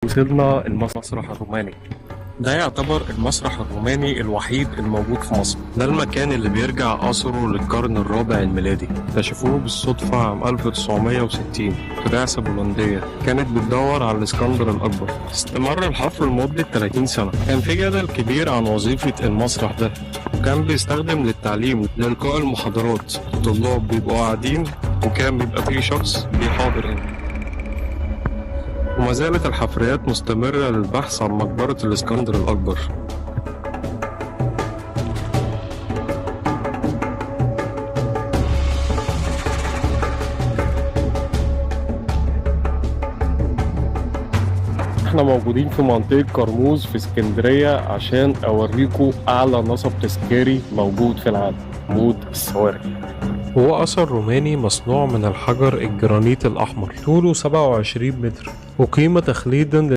وصلنا المسرح الروماني. ده يعتبر المسرح الروماني الوحيد الموجود في مصر. ده المكان اللي بيرجع أثره للقرن الرابع الميلادي. اكتشفوه بالصدفة عام 1960 في بعثة بولندية كانت بتدور على الإسكندر الأكبر. استمر الحفر لمدة 30 سنة. كان في جدل كبير عن وظيفة المسرح ده، وكان بيستخدم للتعليم لإلقاء المحاضرات. الطلاب بيبقوا قاعدين وكان بيبقى فيه شخص بيحاضر هنا. وما زالت الحفريات مستمرة للبحث عن مقبرة الإسكندر الأكبر. احنا موجودين في منطقة كرموز في اسكندرية عشان اوريكم اعلى نصب تذكاري موجود في العالم، عمود الصواري. هو أثر روماني مصنوع من الحجر الجرانيت الأحمر، طوله 27 متر، وقيمة تخليدا